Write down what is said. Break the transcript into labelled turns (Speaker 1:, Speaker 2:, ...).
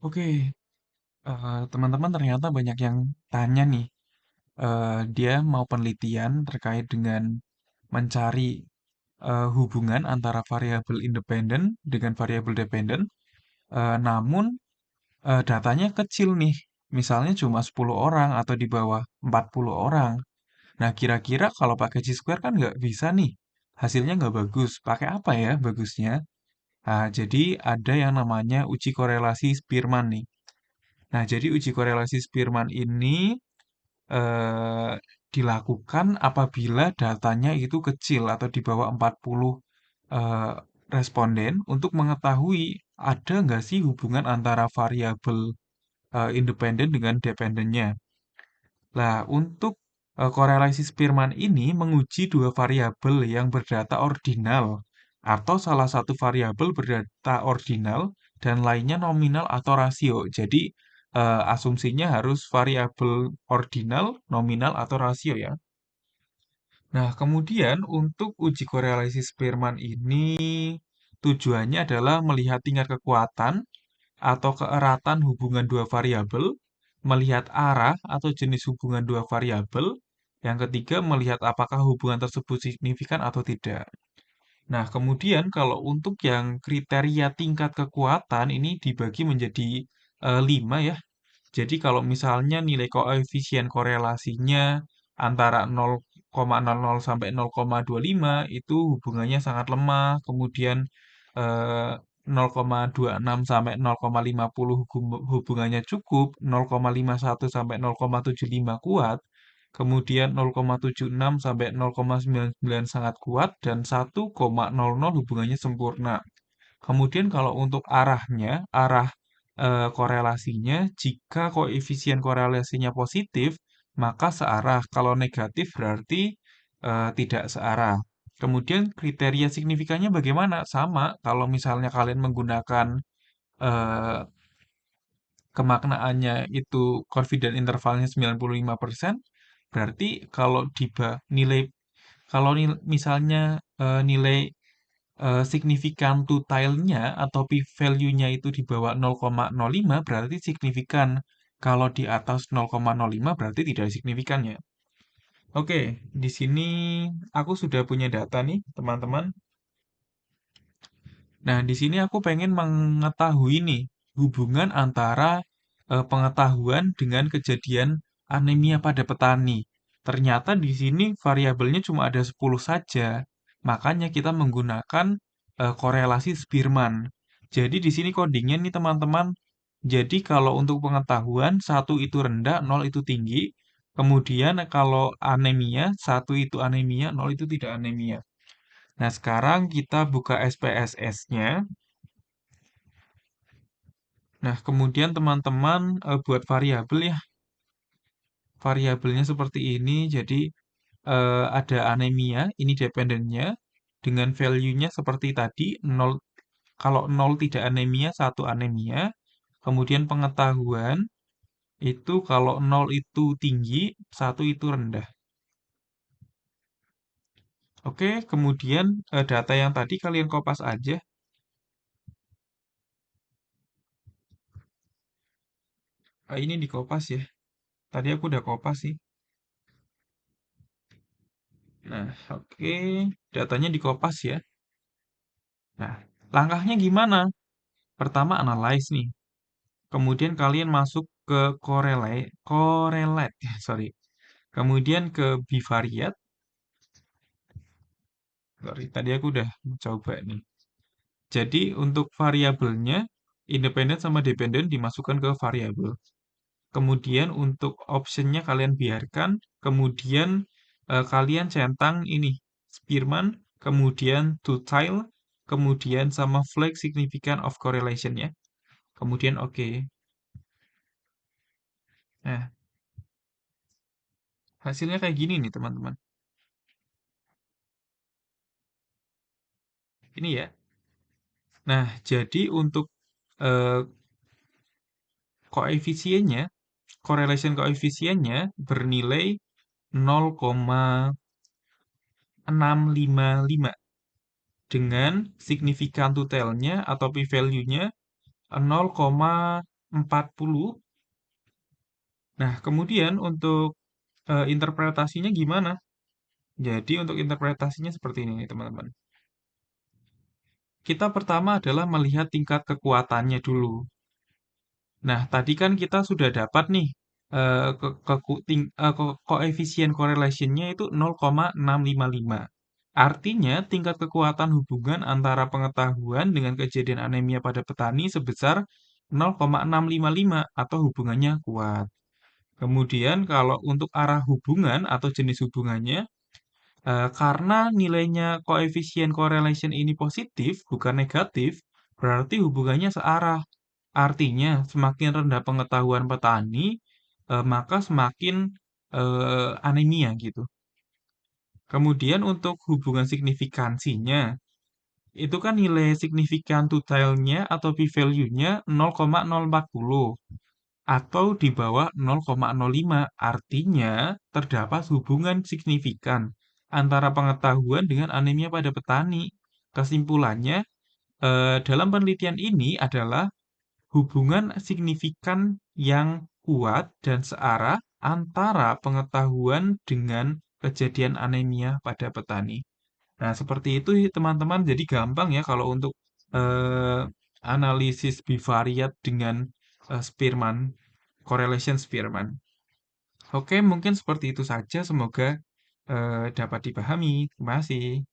Speaker 1: Oke, teman-teman ternyata banyak yang tanya nih, dia mau penelitian terkait dengan mencari hubungan antara variabel independen dengan variabel dependen, namun datanya kecil nih, misalnya cuma 10 orang atau di bawah 40 orang. Nah, kira-kira kalau pakai chi-square kan nggak bisa nih, hasilnya nggak bagus. Pakai apa ya bagusnya? Nah, jadi ada yang namanya uji korelasi Spearman nih. Nah, jadi uji korelasi Spearman ini eh, dilakukan apabila datanya itu kecil atau di bawah 40 eh, responden untuk mengetahui ada nggak sih hubungan antara variabel independen dengan dependennya. Nah, untuk korelasi Spearman ini menguji dua variabel yang berdata ordinal atau salah satu variabel berdata ordinal dan lainnya nominal atau rasio. Jadi, asumsinya harus variabel ordinal, nominal, atau rasio ya. Nah, kemudian untuk uji korelasi Spearman ini tujuannya adalah melihat tingkat kekuatan atau keeratan hubungan dua variabel, melihat arah atau jenis hubungan dua variabel, yang ketiga melihat apakah hubungan tersebut signifikan atau tidak. Nah, kemudian kalau untuk yang kriteria tingkat kekuatan ini dibagi menjadi 5 ya. Jadi kalau misalnya nilai koefisien korelasinya antara 0,00 sampai 0,25 itu hubungannya sangat lemah, kemudian 0,26 sampai 0,50 hubungannya cukup, 0,51 sampai 0,75 kuat, kemudian 0,76 sampai 0,99 sangat kuat, dan 1,00 hubungannya sempurna. Kemudian kalau untuk arahnya, arah korelasinya, jika koefisien korelasinya positif, maka searah. Kalau negatif berarti tidak searah. Kemudian kriteria signifikannya bagaimana? Sama, kalau misalnya kalian menggunakan eh, kemaknaannya itu confident intervalnya 95%, berarti kalau nilai misalnya nilai signifikan to tile-nya atau p-value-nya itu di bawah 0,05 berarti signifikan. Kalau di atas 0,05 berarti tidak signifikan ya. Oke, di sini aku sudah punya data nih, teman-teman. Nah, di sini aku pengen mengetahui nih hubungan antara pengetahuan dengan kejadian anemia pada petani. Ternyata di sini variabelnya cuma ada 10 saja. Makanya kita menggunakan korelasi Spearman. Jadi di sini codingnya nih teman-teman. Jadi kalau untuk pengetahuan, satu itu rendah, nol itu tinggi. Kemudian kalau anemia, satu itu anemia, nol itu tidak anemia. Nah, sekarang kita buka SPSS-nya. Nah, kemudian teman-teman buat variabel ya. Variabelnya seperti ini. Jadi, ada anemia, ini dependennya. Dengan value-nya seperti tadi, 0, kalau 0 tidak anemia, 1 anemia. Kemudian pengetahuan, itu kalau 0 itu tinggi, 1 itu rendah. Oke, kemudian data yang tadi kalian kopas aja. Ini dikopas ya. Tadi aku udah kopas sih. Nah, oke. Datanya dikopas ya. Nah, langkahnya gimana? Pertama analyze nih. Kemudian kalian masuk ke correlate, sorry. Kemudian ke bivariate. Sorry, tadi aku udah coba nih. Jadi untuk variabelnya independen sama dependen dimasukkan ke variabel. Kemudian untuk optionnya kalian biarkan. Kemudian kalian centang ini Spearman, kemudian two-tile, kemudian sama flag significant of correlation ya. Kemudian oke. Nah, hasilnya kayak gini nih teman-teman. Ini ya. Nah, jadi untuk eh, koefisiennya, correlation koefisiennya bernilai 0,655 dengan signifikan to tail-nya atau p-value-nya 0,0001. 40. Nah, kemudian untuk interpretasinya gimana? Jadi untuk interpretasinya seperti ini nih, teman-teman. Kita pertama adalah melihat tingkat kekuatannya dulu. Nah, tadi kan kita sudah dapat nih koefisien correlation-nya itu 0,655. Artinya, tingkat kekuatan hubungan antara pengetahuan dengan kejadian anemia pada petani sebesar 0,655 atau hubungannya kuat. Kemudian kalau untuk arah hubungan atau jenis hubungannya, karena nilainya koefisien correlation ini positif, bukan negatif, berarti hubungannya searah. Artinya, semakin rendah pengetahuan petani, maka semakin anemia gitu. Kemudian untuk hubungan signifikansinya, itu kan nilai signifikan totalnya atau p-value-nya 0,040 atau di bawah 0,05. Artinya, terdapat hubungan signifikan antara pengetahuan dengan anemia pada petani. Kesimpulannya, dalam penelitian ini adalah hubungan signifikan yang kuat dan searah antara pengetahuan dengan kejadian anemia pada petani. Nah, seperti itu teman-teman. Jadi gampang ya kalau untuk eh, analisis bivariat dengan Spearman, correlation Spearman. Oke, mungkin seperti itu saja. Semoga dapat dipahami. Terima kasih.